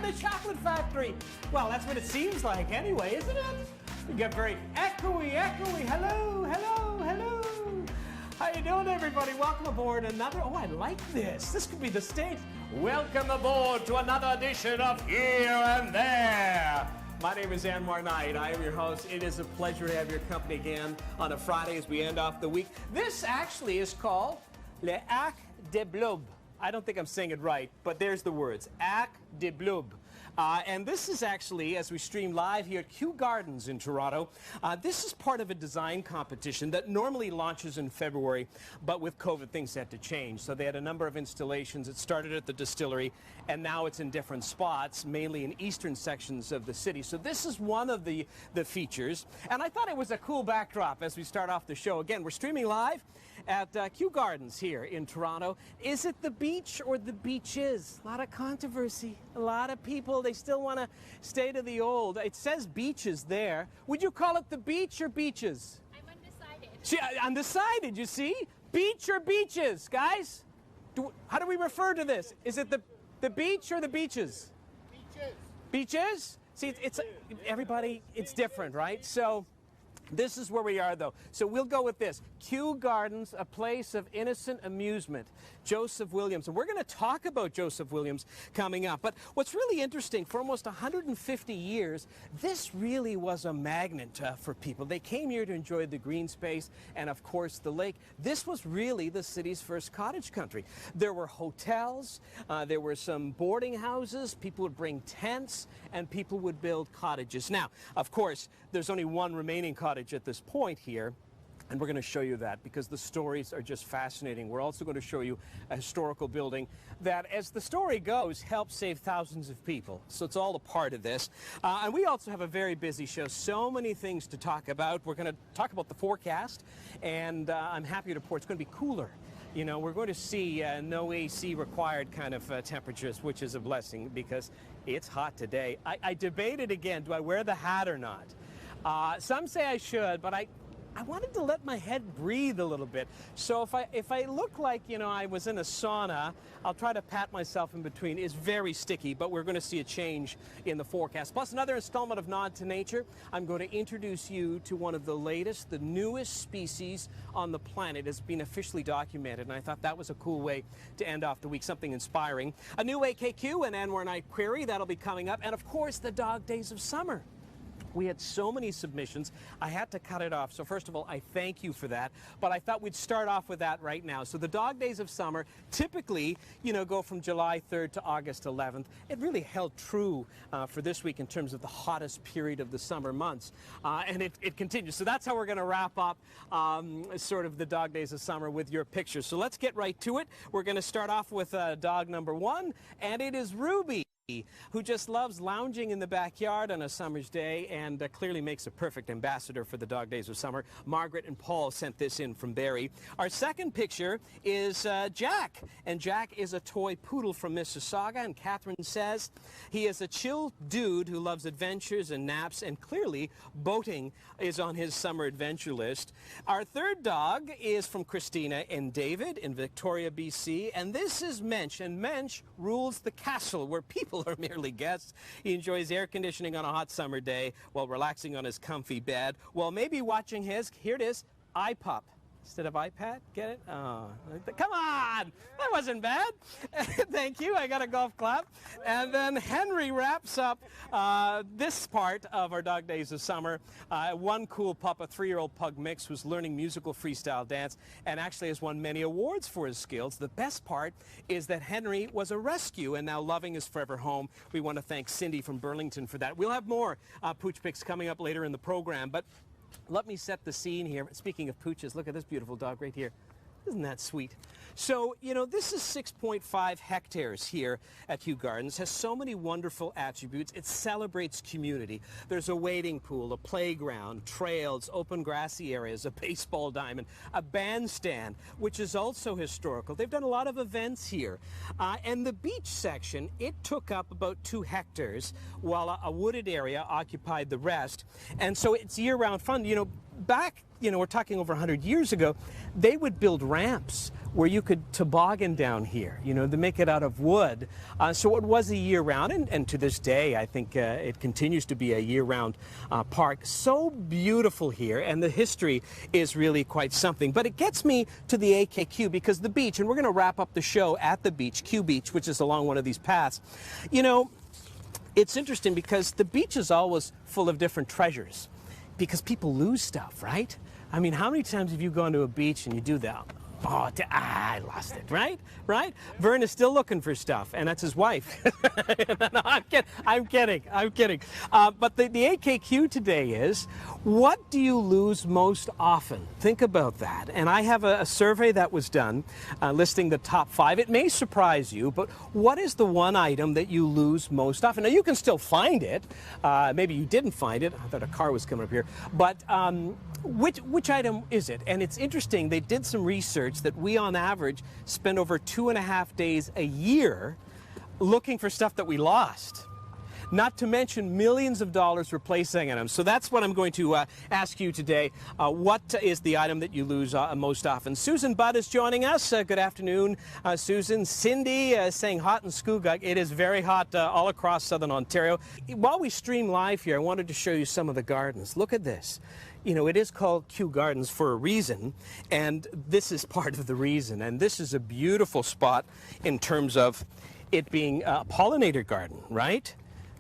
the chocolate factory. Well, that's what it seems like anyway, isn't it? We get very echoey. Hello, hello, hello. How you doing, everybody? Welcome aboard another, oh, I like this. This could be the stage. Welcome aboard to another edition of Here and There. My name is Anwar Knight. I am your host. It is a pleasure to have your company again on a Friday as we end off the week. This actually is called Le Arc de Blub. I don't think I'm saying it right, but there's the words, Arc de Blub. And this is actually, as we stream live here at Kew Gardens in Toronto, this is part of a design competition that normally launches in February, but with COVID things had to change. So they had a number of installations. It started at the distillery, and now it's in different spots, mainly in eastern sections of the city. So this is one of the features, and I thought it was a cool backdrop as we start off the show. Again, we're streaming live at Kew Gardens here in Toronto. Is it the beach or the beaches? A lot of controversy, a lot of people, they still want to stay to the old. It says beaches there. Would you call it the beach or beaches? I'm undecided. See, undecided, you see? Beach or beaches, guys? How do we refer to this? Is it the beach or the beaches? Beaches. Beaches? See, it's everybody, it's different, right? So this is where we are, though. So we'll go with this. Kew Gardens, a place of innocent amusement. Joseph Williams. And we're going to talk about Joseph Williams coming up. But what's really interesting, for almost 150 years, this really was a magnet for people. They came here to enjoy the green space and, of course, the lake. This was really the city's first cottage country. There were hotels, there were some boarding houses, people would bring tents, and people would build cottages. Now, of course, there's only one remaining cottage at this point here, and we're going to show you that because the stories are just fascinating. We're also going to show you a historical building that, as the story goes, helped save thousands of people. So it's all a part of this. And we also have a very busy show. So many things to talk about. We're going to talk about the forecast, and I'm happy to report it's going to be cooler. You know, we're going to see no AC required kind of temperatures, which is a blessing because it's hot today. I debated again, do I wear the hat or not? Some say I should, but I wanted to let my head breathe a little bit. So if I look like, you know, I was in a sauna, I'll try to pat myself in between. It's very sticky, but we're going to see a change in the forecast. Plus another installment of Nod to Nature. I'm going to introduce you to one of the latest, the newest species on the planet. It's been officially documented, and I thought that was a cool way to end off the week, something inspiring. A new AKQ and Anwar Knight query, that'll be coming up. And of course, the dog days of summer. We had so many submissions, I had to cut it off. So first of all, I thank you for that. But I thought we'd start off with that right now. So the dog days of summer typically, you know, go from July 3rd to August 11th. It really held true for this week in terms of the hottest period of the summer months. And it continues. So that's how we're going to wrap up sort of the dog days of summer with your pictures. So let's get right to it. We're going to start off with dog number 1, and it is Ruby, who just loves lounging in the backyard on a summer's day and clearly makes a perfect ambassador for the dog days of summer. Margaret and Paul sent this in from Barrie. Our second picture is Jack, and Jack is a toy poodle from Mississauga, and Catherine says he is a chill dude who loves adventures and naps, and clearly boating is on his summer adventure list. Our third dog is from Christina and David in Victoria, BC, and this is Mensch, and Mensch rules the castle where people are merely guests. He enjoys air conditioning on a hot summer day while relaxing on his comfy bed, while maybe watching his, here it is, iPop. Instead of iPad, get it? Oh, come on! That wasn't bad. Thank you, I got a golf clap. And then Henry wraps up this part of our dog days of summer. One cool pup, a 3-year-old pug mix, who's learning musical freestyle dance and actually has won many awards for his skills. The best part is that Henry was a rescue and now loving his forever home. We want to thank Cindy from Burlington for that. We'll have more pooch pics coming up later in the program, but let me set the scene here. Speaking of pooches, look at this beautiful dog right here. Isn't that sweet? So, you know, this is 6.5 hectares here at Hue Gardens. Has so many wonderful attributes. It celebrates community. There's a wading pool, a playground, trails, open grassy areas, a baseball diamond, a bandstand, which is also historical. They've done a lot of events here. And the beach section, it took up about 2 hectares, while a wooded area occupied the rest. And so it's year-round fun. You know, back, we're talking over 100 years ago, they would build ramps where you could toboggan down here, to make it out of wood. So it was a year-round, and to this day, I think it continues to be a year-round park. So beautiful here, and the history is really quite something. But it gets me to the AKQ, because the beach, and we're going to wrap up the show at the beach, Kew Beach, which is along one of these paths. It's interesting because the beach is always full of different treasures, because people lose stuff, right? I mean, how many times have you gone to a beach and you do that? Oh, I lost it, right? Right? Vern is still looking for stuff, and that's his wife. No, I'm kidding. But the AKQ today is, what do you lose most often? Think about that. And I have a survey that was done listing the top 5. It may surprise you, but what is the one item that you lose most often? Now, you can still find it. Maybe you didn't find it. I thought a car was coming up here. But which item is it? And it's interesting, they did some research that we on average spend over 2.5 days a year looking for stuff that we lost. Not to mention millions of dollars replacing them. So that's what I'm going to ask you today. What is the item that you lose most often? Susan Budd is joining us. Good afternoon, Susan. Cindy saying hot in Scugog. It is very hot all across southern Ontario. While we stream live here, I wanted to show you some of the gardens. Look at this. It is called Kew Gardens for a reason, and this is part of the reason. And this is a beautiful spot in terms of it being a pollinator garden, right?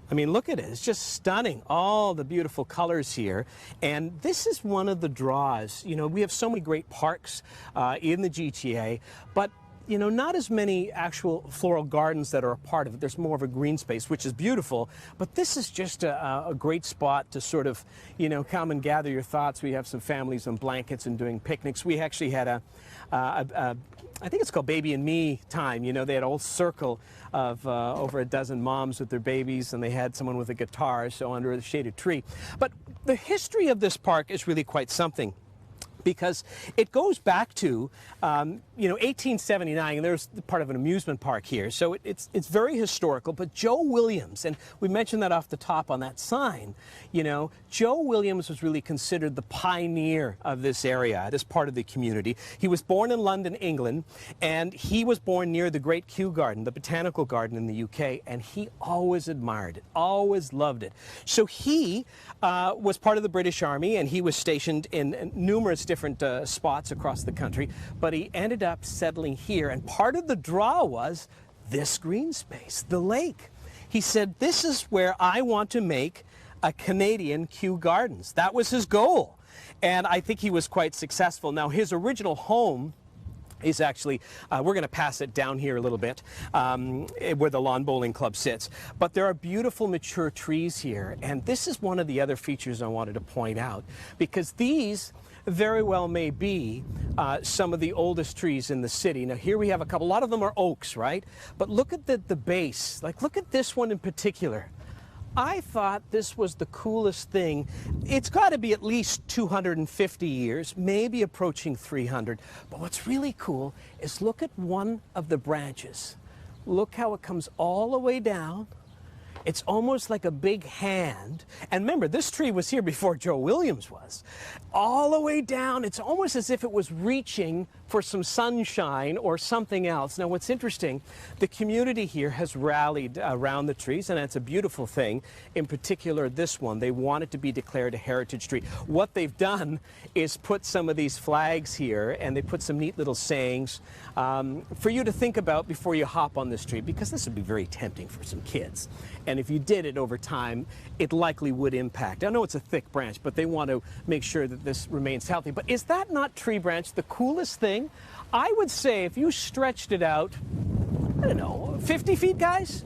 I mean, look at it. It's just stunning. All the beautiful colors here. And this is one of the draws. We have so many great parks in the GTA, but not as many actual floral gardens that are a part of it. There's more of a green space, which is beautiful. But this is just a great spot to sort of, come and gather your thoughts. We have some families on blankets and doing picnics. We actually had I think it's called Baby and Me time. They had a whole circle of over a dozen moms with their babies, and they had someone with a guitar, so under a shaded tree. But the history of this park is really quite something, because it goes back to 1879, and there's part of an amusement park here, so it's very historical. But Joe Williams, and we mentioned that off the top on that sign, Joe Williams was really considered the pioneer of this area, this part of the community. He was born in London, England, and he was born near the great Kew Garden, the botanical garden in the UK, and he always admired it, always loved it. So he was part of the British Army, and he was stationed in numerous different spots across the country, but he ended up settling here, and part of the draw was this green space, the lake. He said, this is where I want to make a Canadian Kew Gardens. That was his goal, and I think he was quite successful. Now, his original home is actually, we're going to pass it down here a little bit, where the Lawn Bowling Club sits. But there are beautiful mature trees here, and this is one of the other features I wanted to point out, because these very well may be some of the oldest trees in the city. Now, here we have a couple. A lot of them are oaks, right? But look at the base. Like, look at this one in particular. I thought this was the coolest thing. It's got to be at least 250 years, maybe approaching 300. But what's really cool is look at one of the branches. Look how it comes all the way down. It's almost like a big hand. And remember, this tree was here before Joe Williams was. All the way down, it's almost as if it was reaching for some sunshine or something else. Now, what's interesting, the community here has rallied around the trees, and that's a beautiful thing. In particular, this one, they want it to be declared a heritage tree. What they've done is put some of these flags here, and they put some neat little sayings for you to think about before you hop on this tree, because this would be very tempting for some kids. And if you did it over time, it likely would impact. I know it's a thick branch, but they want to make sure that this remains healthy. But is that not tree branch the coolest thing? I would say if you stretched it out, I don't know, 50 feet, guys?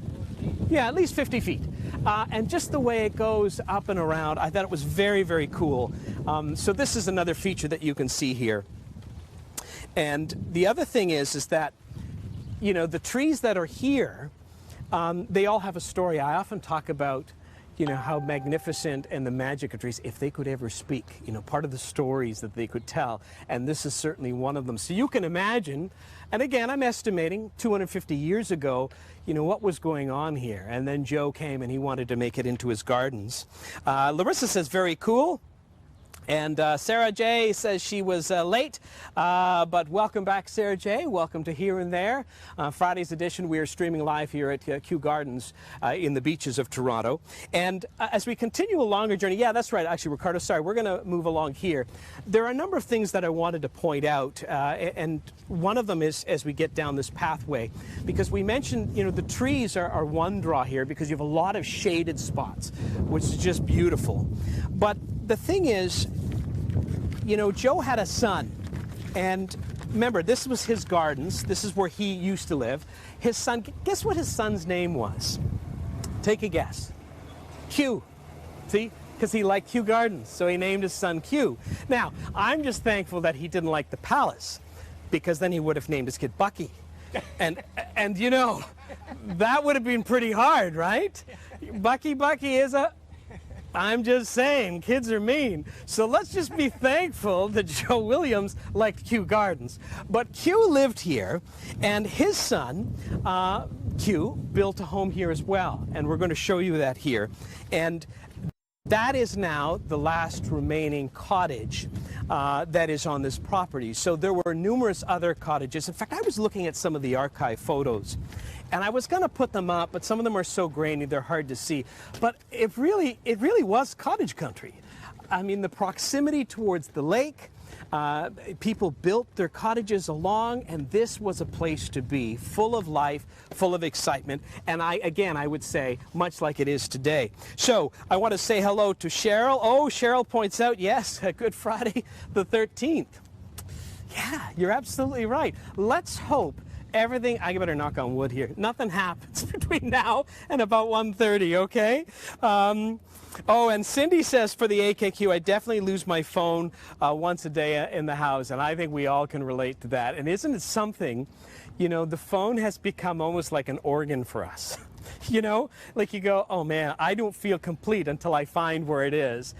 Yeah, at least 50 feet. And just the way it goes up and around, I thought it was very, very cool. So this is another feature that you can see here. And the other thing is that, the trees that are here, they all have a story. I often talk about, how magnificent and the magic of trees, if they could ever speak, part of the stories that they could tell. And this is certainly one of them. So you can imagine, and again, I'm estimating 250 years ago, what was going on here. And then Joe came and he wanted to make it into his gardens. Larissa says, very cool. And Sarah J says she was late, but welcome back, Sarah J. Welcome to Here and There. Friday's edition, we are streaming live here at Kew Gardens in the beaches of Toronto. And as we continue along our journey, yeah, that's right, actually, Ricardo, sorry, we're going to move along here. There are a number of things that I wanted to point out, and one of them is as we get down this pathway, because we mentioned, you know, the trees are one draw here because you have a lot of shaded spots, which is just beautiful. But the thing is, you know, Joe had a son, and remember, this was his gardens. This is where he used to live. His son, guess what his son's name was? Take a guess. Kew. See? Because he liked Kew Gardens, so he named his son Kew. Now, I'm just thankful that he didn't like the palace, because then he would have named his kid Bucky. And you know, that would have been pretty hard, right? Bucky is a... I'm just saying, kids are mean. So let's just be thankful that Joe Williams liked Kew Gardens. But Kew lived here, and his son, Kew, built a home here as well. And we're going to show you that here. And that is now the last remaining cottage that is on this property. So there were numerous other cottages. In fact, I was looking at some of the archive photos, and I was going to put them up, but some of them are so grainy they're hard to see. But it really was cottage country. I mean, the proximity towards the lake, people built their cottages along, and this was a place to be, full of life, full of excitement, and I would say, much like it is today. So I want to say hello to Cheryl. Oh, Cheryl points out, yes, Good Friday the 13th. Yeah, you're absolutely right. Let's hope everything, I better knock on wood here, nothing happens between now and about 1:30, okay? Oh, and Cindy says for the AKQ, I definitely lose my phone once a day in the house, and I think we all can relate to that. And isn't it something, you know, the phone has become almost like an organ for us. You know, like you go, oh man, I don't feel complete until I find where it is.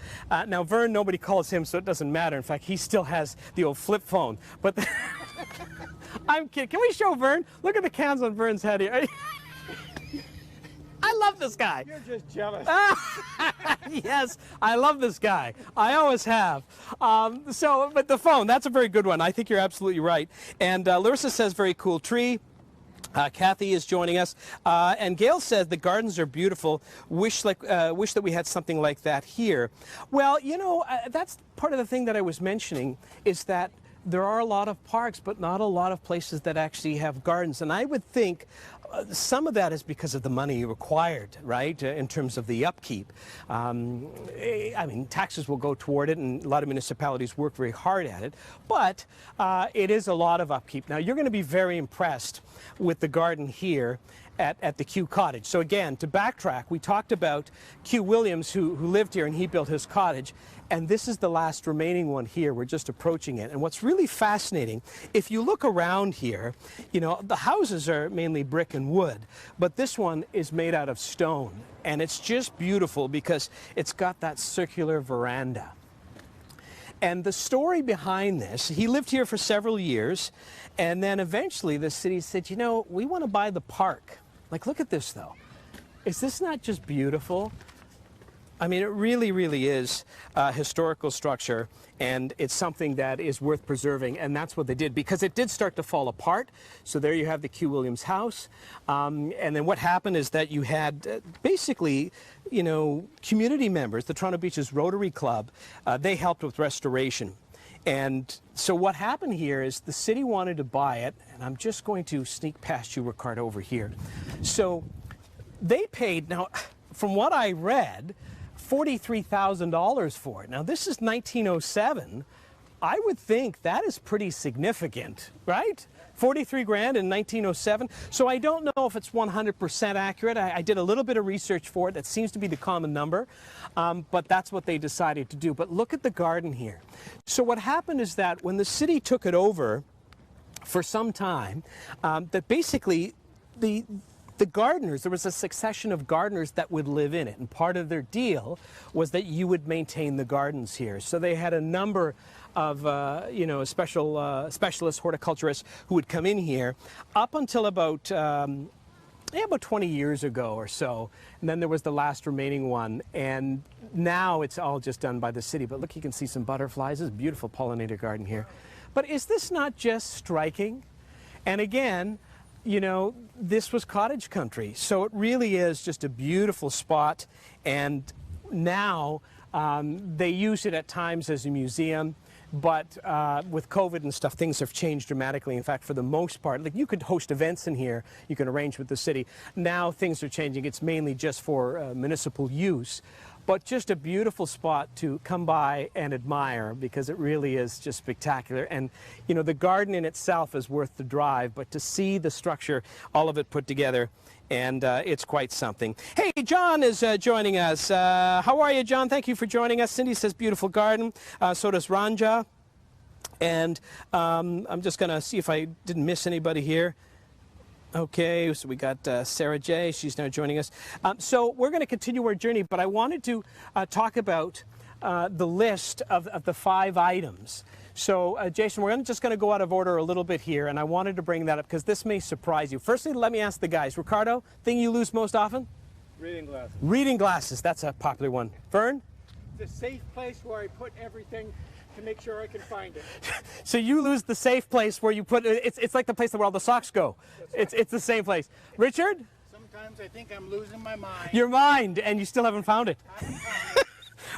Now, Vern, nobody calls him, so it doesn't matter. In fact, he still has the old flip phone. But I'm kidding. Can we show Vern? Look at the cans on Vern's head here. I love this guy. You're just jealous. Yes, I love this guy. I always have. But the phone, that's a very good one. I think you're absolutely right. And Larissa says, very cool tree. Kathy is joining us, and Gail says the gardens are beautiful. Wish that we had something like that here. Well, you know, that's part of the thing that I was mentioning, is that there are a lot of parks, but not a lot of places that actually have gardens. And I would think some of that is because of the money required, right, in terms of the upkeep. I mean, taxes will go toward it, and a lot of municipalities work very hard at it, but it is a lot of upkeep. Now, you're going to be very impressed with the garden here at the Kew Cottage. So again, to backtrack, we talked about Kew Williams, who lived here, and he built his cottage. And this is the last remaining one here. We're just approaching it. And what's really fascinating, if you look around here, you know, the houses are mainly brick and wood, but this one is made out of stone. And it's just beautiful because it's got that circular veranda. And the story behind this, he lived here for several years, and then eventually the city said, you know, we want to buy the park. Like, look at this, though. Is this not just beautiful? I mean, it really, really is a historical structure, and it's something that is worth preserving, and that's what they did, because it did start to fall apart. So there you have the Kew Williams house, and then what happened is that you had basically, you know, community members, the Toronto Beaches Rotary Club, they helped with restoration. And so what happened here is the city wanted to buy it, and I'm just going to sneak past you, Ricardo, over here. So they paid, now, from what I read, $43,000 for it. Now, this is 1907. I would think that is pretty significant, right? 43 grand in 1907. So I don't know if it's 100% accurate. I did a little bit of research for it. That seems to be the common number, but that's what they decided to do. But look at the garden here. So what happened is that when the city took it over for some time, that basically the gardeners, there was a succession of gardeners that would live in it, and part of their deal was that you would maintain the gardens here. So they had a number of you know, specialist horticulturists who would come in here up until about about 20 years ago or so. And then there was the last remaining one. And now it's all just done by the city. But look, you can see some butterflies. This is a beautiful pollinator garden here. But is this not just striking? And again, you know, this was cottage country. So it really is just a beautiful spot. And now they use it at times as a museum. But with COVID and stuff, things have changed dramatically. In fact, for the most part, like you could host events in here, you can arrange with the city. Now things are changing. It's mainly just for municipal use. But just a beautiful spot to come by and admire because it really is just spectacular. And, you know, the garden in itself is worth the drive, but to see the structure, all of it put together, and it's quite something. Hey, John is joining us. How are you, John? Thank you for joining us. Cindy says beautiful garden. So does Ranja. And I'm just going to see if I didn't miss anybody here. Okay, so we got Sarah J. She's now joining us. So we're going to continue our journey, but I wanted to talk about the list of the 5 items. So, Jason, we're just going to go out of order a little bit here, and I wanted to bring that up because this may surprise you. Firstly, let me ask the guys. Ricardo, thing you lose most often? Reading glasses. Reading glasses. That's a popular one. Vern? The safe place where I put everything to make sure I can find it. So you lose the safe place where you put it. It's like the place where all the socks go. Right. It's the same place. Richard? Sometimes I think I'm losing my mind. Your mind, and you still haven't found it. I haven't found it.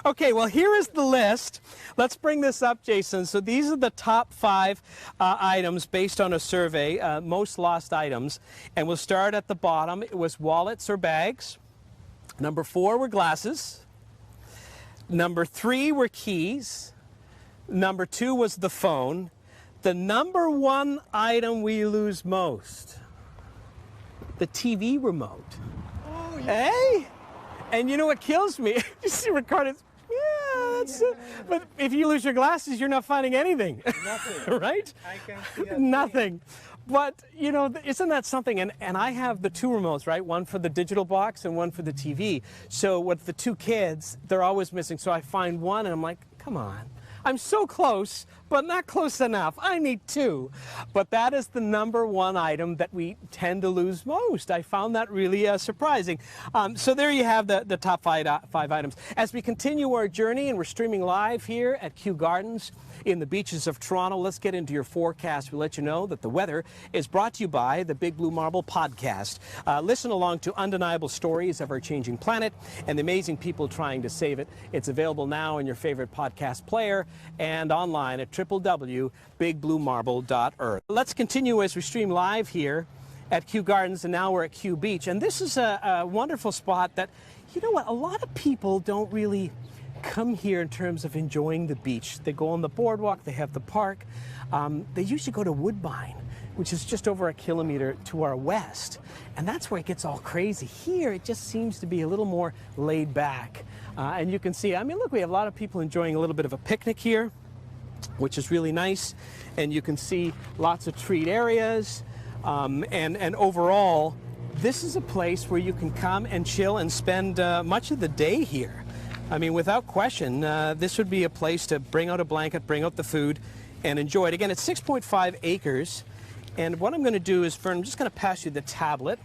Okay, well, here is the list. Let's bring this up, Jason. So these are the top 5 items based on a survey, most lost items. And we'll start at the bottom. It was wallets or bags. Number 4 were glasses. Number 3 were keys. Number 2 was the phone. The number 1 item we lose most, the TV remote. Oh, yeah. Hey? And you know what kills me? You see Ricardo, but if you lose your glasses, you're not finding anything. Nothing. Right? I can see that. Nothing. But, you know, isn't that something? And I have the 2 remotes, right? One for the digital box and one for the TV. So with the 2 kids, they're always missing. So I find one and I'm like, come on. I'm so close, but not close enough. I need 2. But that is the number 1 item that we tend to lose most. I found that really surprising. So there you have the top 5 items. As we continue our journey, and we're streaming live here at Kew Gardens in the beaches of Toronto, let's get into your forecast. We'll let you know that the weather is brought to you by the Big Blue Marble podcast. Listen along to undeniable stories of our changing planet and the amazing people trying to save it. It's available now in your favorite podcast player and online at www.bigbluemarble.earth. Let's continue as we stream live here at Kew Gardens, and now we're at Kew Beach. And this is a wonderful spot that, you know what, a lot of people don't really come here in terms of enjoying the beach. They go on the boardwalk, they have the park. They usually go to Woodbine, which is just over a kilometer to our west. And that's where it gets all crazy. Here, it just seems to be a little more laid back. And you can see, I mean, look, we have a lot of people enjoying a little bit of a picnic here, which is really nice. And you can see lots of treat areas. And overall, this is a place where you can come and chill and spend much of the day here. I mean, without question, this would be a place to bring out a blanket, bring out the food, and enjoy it. Again, it's 6.5 acres. And what I'm going to do is, Fern, I'm just going to pass you the tablet.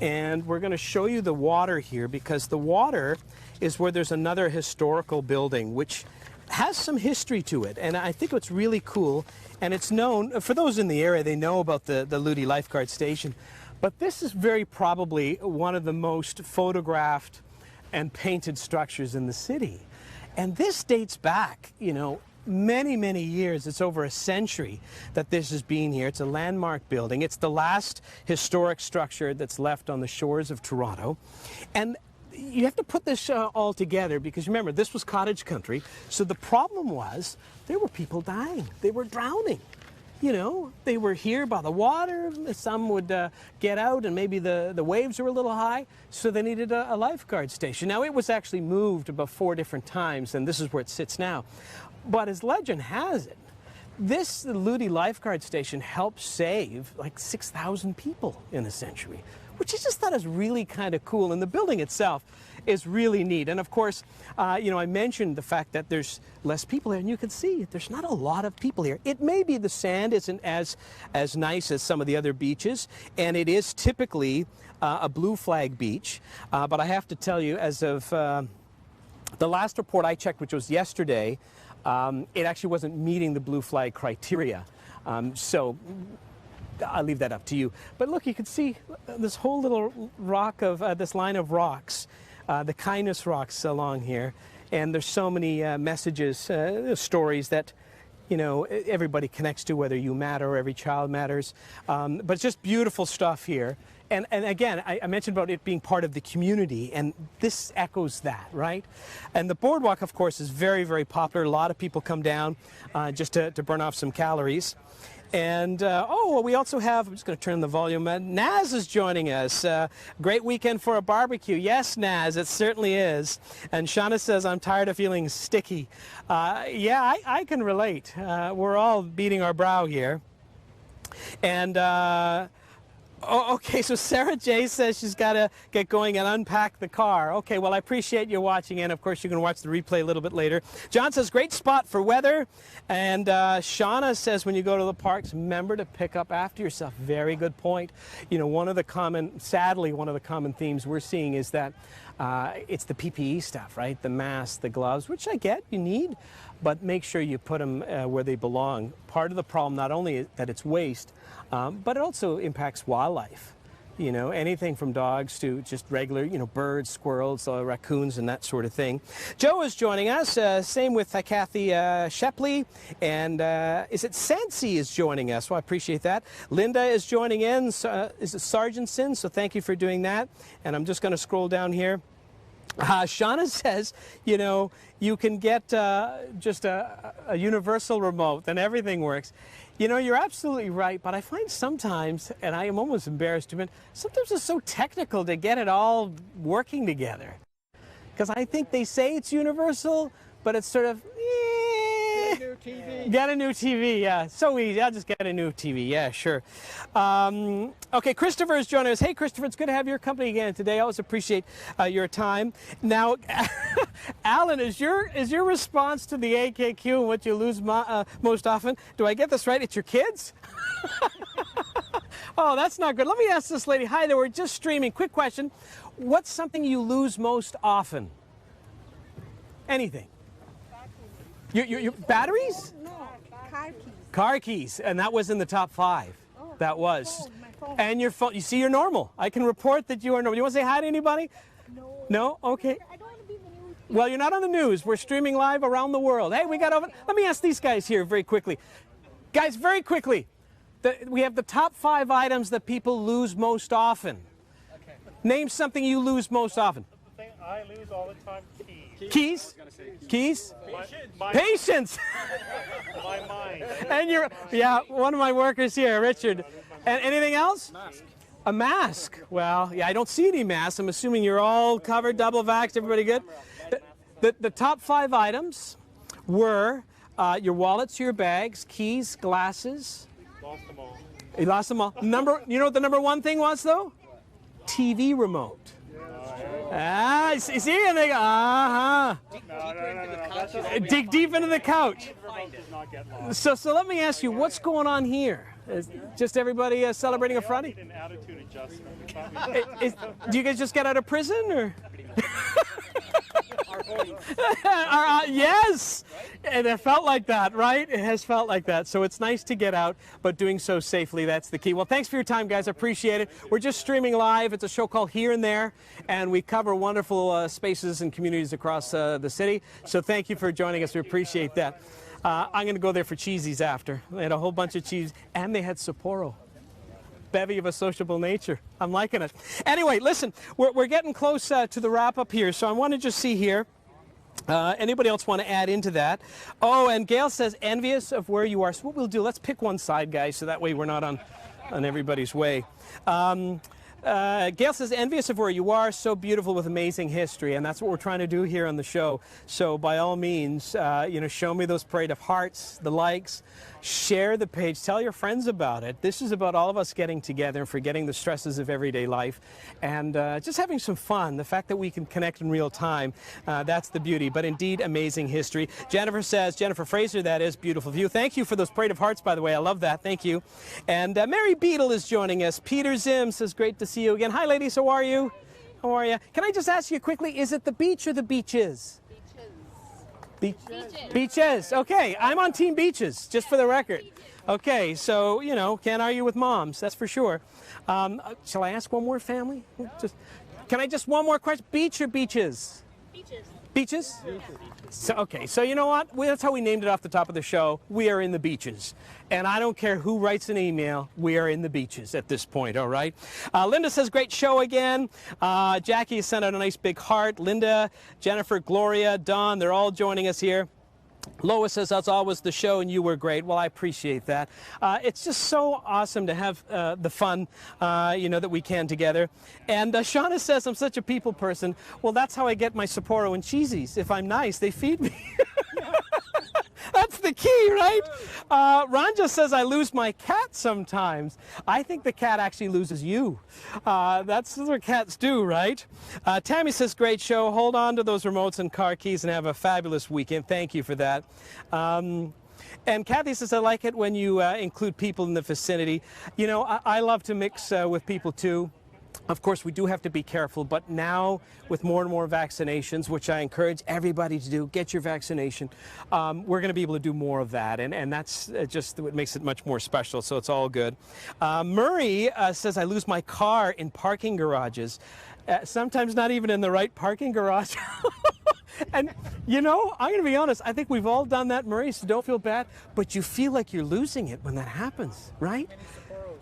And we're going to show you the water here, because the water is where there's another historical building, which has some history to it. And I think what's really cool, and it's known, for those in the area, they know about the Ludi Lifeguard Station. But this is very probably one of the most photographed and painted structures in the city. And this dates back, you know, many, many years. It's over a century that this has been here. It's a landmark building. It's the last historic structure that's left on the shores of Toronto. And you have to put this all together because, remember, this was cottage country. So the problem was there were people dying. They were drowning. You know, they were here by the water. Some would get out and maybe the waves were a little high, so they needed a lifeguard station. Now, it was actually moved about 4 different times, and this is where it sits now. But as legend has it, this Ludi Lifeguard Station helped save like 6,000 people in a century, which I just thought is really kind of cool. And the building itself is really neat. And of course, you know, I mentioned the fact that there's less people here, and you can see there's not a lot of people here. It may be the sand isn't as nice as some of the other beaches, and it is typically a blue flag beach. But I have to tell you, as of the last report I checked, which was yesterday, it actually wasn't meeting the blue flag criteria. So I'll leave that up to you. But look, you can see this whole little rock of this line of rocks, the kindness rocks along here. And there's so many messages, stories that, you know, everybody connects to, whether you matter or every child matters. But it's just beautiful stuff here. And again, I mentioned about it being part of the community, and this echoes that, right? And the boardwalk, of course, is very, very popular. A lot of people come down just to burn off some calories. And, oh, we also have, I'm just going to turn the volume, Naz is joining us. Great weekend for a barbecue. Yes, Naz, it certainly is. And Shauna says, I'm tired of feeling sticky. Yeah, I can relate. We're all beating our brow here. And, oh, okay, so Sarah J says she's got to get going and unpack the car. Okay, well, I appreciate you watching, and of course you can watch the replay a little bit later. John says, great spot for weather. And Shauna says, when you go to the parks, remember to pick up after yourself. Very good point. You know, sadly, one of the common themes we're seeing is that it's the PPE stuff, right? The masks, the gloves, which I get, you need, but make sure you put them where they belong. Part of the problem, not only is that it's waste, but it also impacts wildlife. You know, anything from dogs to just regular, you know, birds, squirrels, raccoons, and that sort of thing. Joe is joining us. Same with Kathy Shepley. And is it Sansi is joining us? Well, I appreciate that. Linda is joining in. Is it Sargentson? So thank you for doing that. And I'm just going to scroll down here. Shauna says, you know, you can get just a universal remote and everything works. You know, you're absolutely right, but I find sometimes, and I am almost embarrassed to admit, sometimes it's so technical to get it all working together. Because I think they say it's universal, but it's sort of, Get a new TV. Get a new TV, yeah. So easy. I'll just get a new TV, yeah, sure. Okay, Christopher is joining us. Hey, Christopher, it's good to have your company again today. I always appreciate your time. Now, Alan, is your response to the AKQ and what you lose most often, do I get this right? It's your kids? Oh, that's not good. Let me ask this lady. Hi there, we're just streaming. Quick question. What's something you lose most often? Anything? Your batteries? No, car keys. Car keys, and that was in the top 5. Oh, That was. my phone. And your phone. You see, you're normal. I can report that you are normal. You want to say hi to anybody? No. No? Okay. I don't want to be in the news. Well, you're not on the news. We're streaming live around the world. Hey, we got over. Let me ask these guys here very quickly. Guys, very quickly. We have the top 5 items that people lose most often. Okay. Name something you lose most often. The thing I lose all the time, keys. Keys? Keys? My Patience! my mind. And yeah, one of my workers here, Richard. And anything else? Mask. A mask. Well, yeah, I don't see any masks. I'm assuming you're all covered, double vaxxed, everybody good? The top 5 items were your wallets, your bags, keys, glasses. Lost them all. You lost them all. You know what the number 1 thing was, though? TV remote. Ah, you see, and they go, No. dig deep into the couch. Remote does not get lost. So let me ask you, what's going on here? Is just everybody celebrating a Friday? Need an attitude adjustment. Do you guys just get out of prison, or? Our voting. Yes, and it felt like that, right? It has felt like that. So it's nice to get out, but doing so safely, that's the key. Well, thanks for your time, guys. I appreciate it. We're just streaming live. It's a show called Here and There, and we cover wonderful spaces and communities across the city. So thank you for joining us. We appreciate that. I'm going to go there for cheesies after. They had a whole bunch of cheese, and they had Sapporo. Bevy of a sociable nature. I'm liking it. Anyway, listen, we're getting close to the wrap up here, so I want to just see here. Anybody else want to add into that? Oh, and Gail says, envious of where you are. So what we'll do, let's pick one side, guys, so that way we're not on everybody's way. Gail says, envious of where you are, so beautiful with amazing history, and that's what we're trying to do here on the show. So by all means, show me those parade of hearts, the likes, share the page, tell your friends about it. This is about all of us getting together and forgetting the stresses of everyday life and just having some fun. The fact that we can connect in real time, that's the beauty. But indeed, amazing history. Jennifer says, Jennifer Fraser, that is, beautiful view. Thank you for those parade of hearts, by the way. I love that. Thank you. And Mary Beadle is joining us. Peter Zim says, great to see you again. Hi, ladies. How are you? How are you? Can I just ask you quickly, is it the beach or the beaches? Beaches. Beaches. Okay, I'm on Team Beaches, just for the record. Okay, so, can't argue with moms, that's for sure. Shall I ask one more, family? Can I just one more question? Beach or beaches? Beaches. Beaches? So, okay, so you know what? That's how we named it off the top of the show. We are in the beaches. And I don't care who writes an email, we are in the beaches at this point, all right? Linda says, great show again. Jackie sent out a nice big heart. Linda, Jennifer, Gloria, Dawn, they're all joining us here. Lois says, as always, the show, and you were great. Well, I appreciate that. It's just so awesome to have the fun, that we can together. And Shauna says, I'm such a people person. Well, that's how I get my Sapporo and cheesies. If I'm nice, they feed me. That's the key, right? Ranja says, I lose my cat sometimes. I think the cat actually loses you. That's what cats do, right? Tammy says, great show. Hold on to those remotes and car keys and have a fabulous weekend. Thank you for that. And Kathy says, I like it when you include people in the vicinity. I love to mix with people too. Of course, we do have to be careful, but now with more and more vaccinations, which I encourage everybody to do, get your vaccination, we're going to be able to do more of that, and that's just what makes it much more special, so it's all good. Murray says, I lose my car in parking garages, sometimes not even in the right parking garage. And, I'm going to be honest, I think we've all done that, Murray, so don't feel bad, but you feel like you're losing it when that happens, right?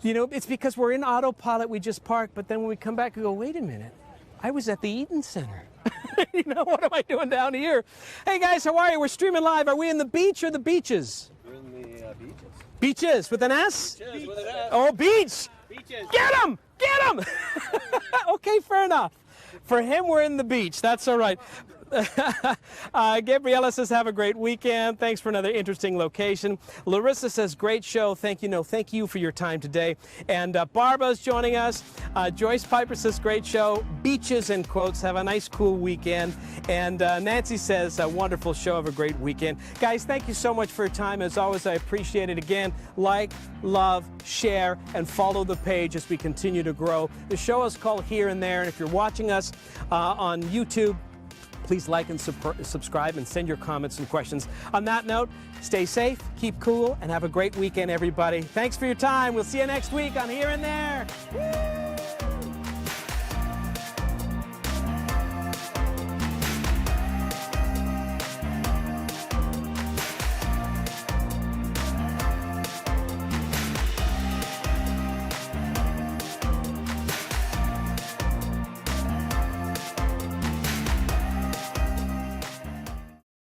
It's because we're in autopilot, we just park, but then when we come back, we go, wait a minute, I was at the Eaton Center. What am I doing down here? Hey guys, how are you? We're streaming live. Are we in the beach or the beaches? We're in the beaches. Beaches with an S? Beaches with an S. Oh, beach! Beaches. Get him! Get him! Okay, fair enough. For him, we're in the beach. That's all right. Gabriella says, have a great weekend. Thanks for another interesting location. Larissa says, great show. Thank you for your time today. And Barbara's joining us. Joyce Piper says, great show. Beaches in quotes. Have a nice, cool weekend. And Nancy says, a wonderful show. Have a great weekend. Guys, thank you so much for your time. As always, I appreciate it. Again, like, love, share, and follow the page as we continue to grow. The show is called Here and There. And if you're watching us on YouTube, please like and subscribe and send your comments and questions. On that note, stay safe, keep cool, and have a great weekend, everybody. Thanks for your time. We'll see you next week on Here and There. Woo!